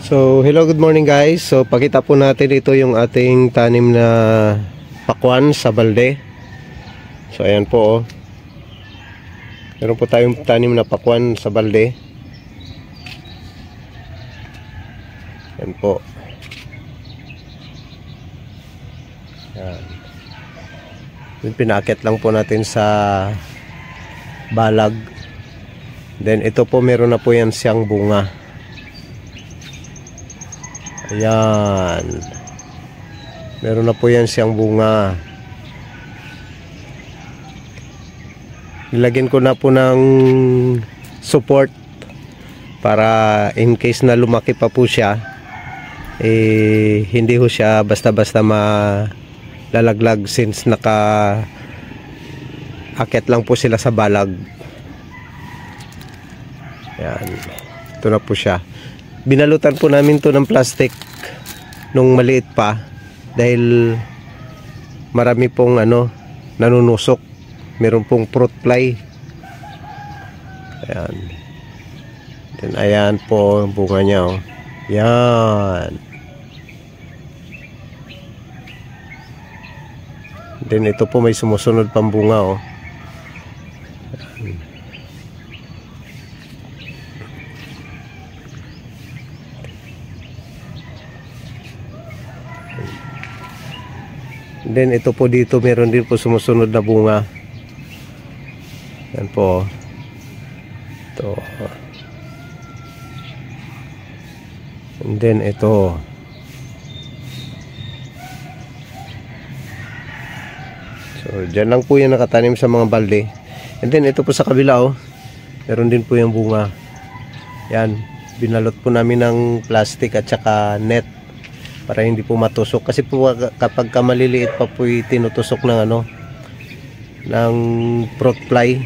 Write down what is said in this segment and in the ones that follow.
So, hello, good morning guys. So, pakita po natin ito yung ating tanim na pakwan sa balde. So, ayan po oh. Meron po tayong tanim na pakwan sa balde. Ayan po. Ayan. Yung pinakit lang po natin sa balag. Then, ito po meron na po yan siyang bunga. Ayan. Meron na po yan siyang bunga. Nilagyan ko na po ng support para in case na lumaki pa po siya, hindi ho siya basta-basta malalaglag since akit lang po sila sa balag. Ayan. Ito na po siya. Binalutan po namin to ng plastic nung maliit pa dahil marami pong nanunusok. Meron pong fruit fly. Ayan. Then ayan po ang bunga niya oh. Yan. Then ito po may sumusunod pang bunga oh. Ayan. Then ito po dito meron din po sumusunod na bunga. Yan po. Ito. And then ito. So dyan lang po yung nakatanim sa mga balde. And then ito po sa kabila oh. Meron din po yung bunga. Yan. Binalot po namin ng plastic at saka net para hindi po matusok. Kasi po kapag maliliit pa po tinutusok ng ng fruit fly.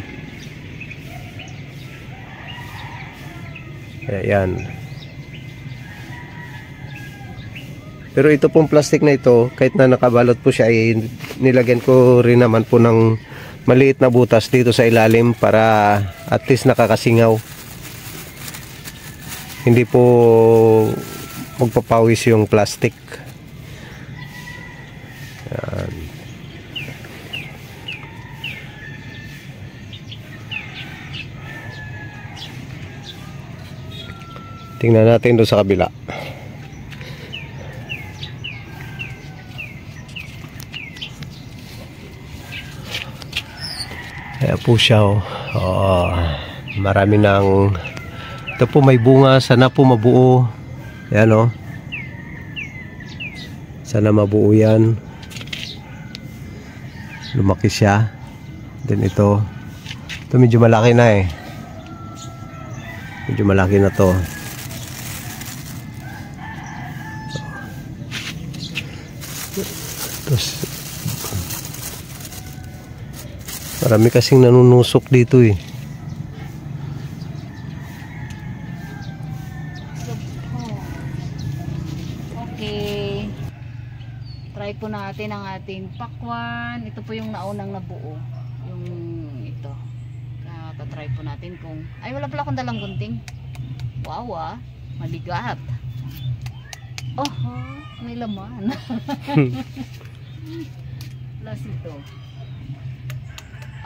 Ayan. Pero ito pong plastic na ito, kahit na nakabalot po siya, ay nilagyan ko rin naman po ng maliit na butas dito sa ilalim para at least nakakasingaw. Hindi po magpapawis yung plastic. Ayan. Tingnan natin doon sa kabila. Kaya po siya oh. Oh, marami ng ito po may bunga, sana po mabuo. Ayan oh. Sana mabuo yan. Lumaki siya. Then ito medyo malaki na eh. Medyo malaki na to. Tapos marami kasing nanunusok dito eh. Okay. Try po natin ang ating pakwan. Ito po yung naunang nabuo. Yung ito. Try po natin kung ay wala pala akong dalang gunting. Wow ah. Maligat. Oh, may laman. Plus ito.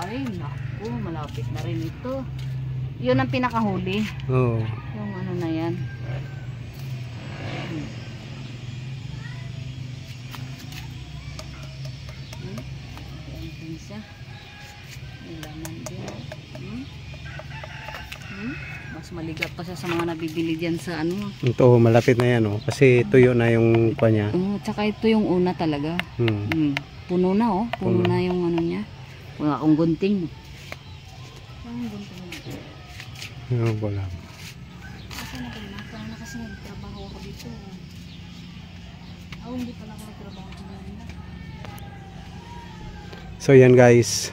Ay, naku, malapit na rin ito. Yun ang pinakahuli. Oo. Yung na yan. Yan din siya. May laman din. Mas maligat pa siya sa mga nabibili dyan sa Ito, malapit na yan oh. Kasi tuyo na yung kanya. Tsaka ito yung una talaga. Puno na oh. Puno na yung niya. Wala akong gunting. Wala. Kasi nagtrabaho ako dito. Hindi pala ako nagtrabaho dito. So yan guys.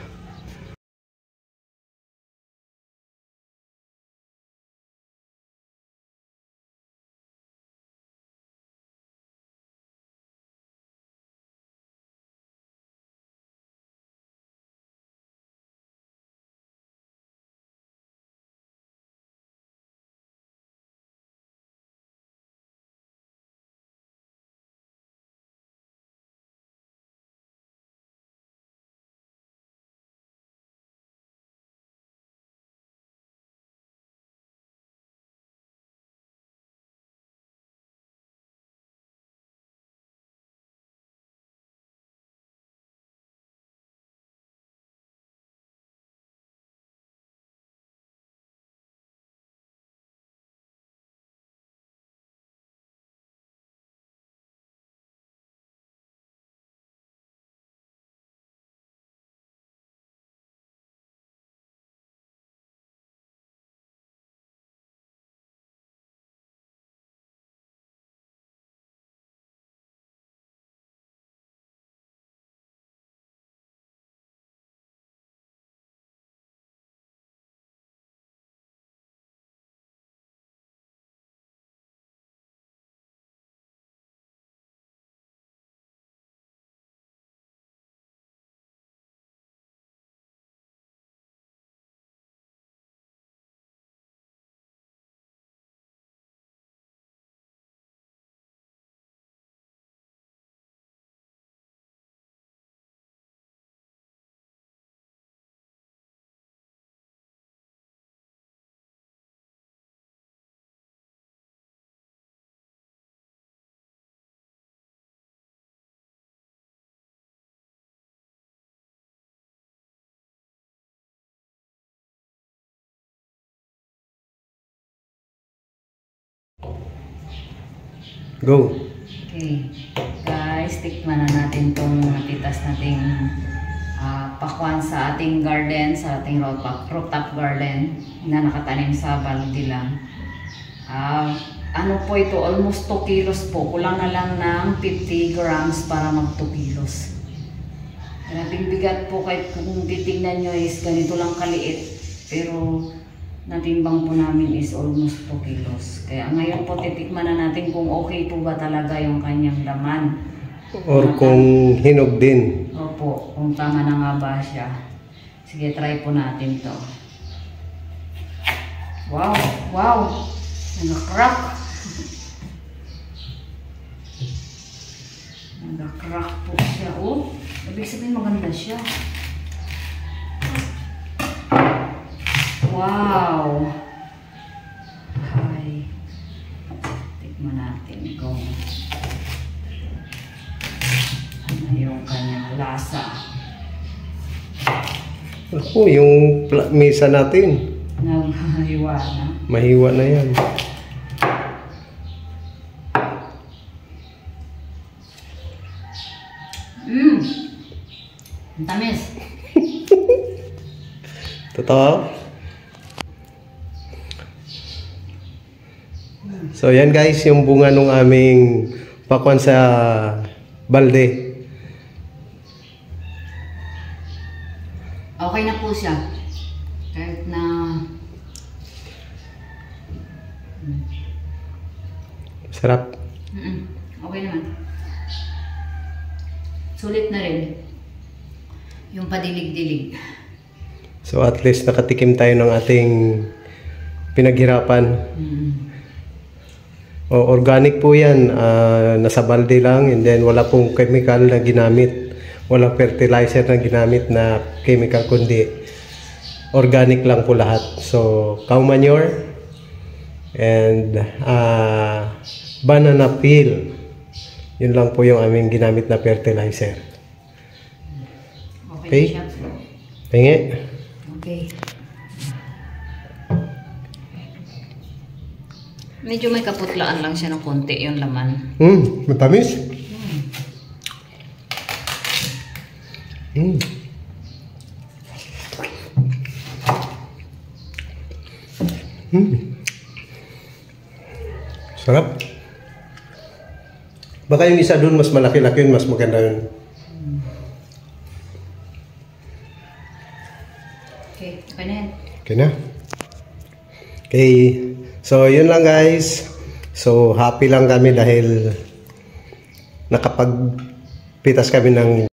Go. Okay. Guys, tikman na natin tong pitas nating pakwan sa ating garden, sa ating rooftop garden na nakatanim sa balde lang. Ano po ito? Almost 2 kilos po. Kulang na lang ng 50 grams para mag 2 kilos. Grabing bigat po kahit kung titignan nyo is ganito lang kaliit. Pero natimbang po namin is almost 2 kilos. Kaya ngayon po titikman na natin kung okay po ba talaga yung kanyang laman. Or kung hinog din. Opo, kung tama na nga ba siya. Sige, try po natin to. Wow! Wow! Nag-crack! Nag-crack po siya. Oh, ibig sabihin maganda siya. Wow! Ay. Tikman natin kung ano yung kanyang lasa. Ako, yung mesa natin. Naghiwa na. Mahiwa na yan. Ang tamis. Totoo? So yan guys, yung bunga nung aming pakwan sa balde. Okay na po siya. Kahit na Sarap. okay naman. Sulit na rin. Yung padilig-dilig. So at least nakatikim tayo ng ating pinaghirapan. O, organic po yan. Nasa balde lang and then wala pong chemical na ginamit. Walang fertilizer na ginamit na chemical kundi organic lang po lahat. So cow manure and banana peel. Yun lang po yung aming ginamit na fertilizer. Okay? Siya. Tingi. Okay. Medyo may kaputlaan lang siya ng konti yung laman. Matamis. Sarap. Baka yung isa doon mas malaki-laki yun, mas maganda yun. Okay, okay na yan. Okay na. Okay. So, yun lang guys. So, happy lang kami dahil nakapagpitas kami ng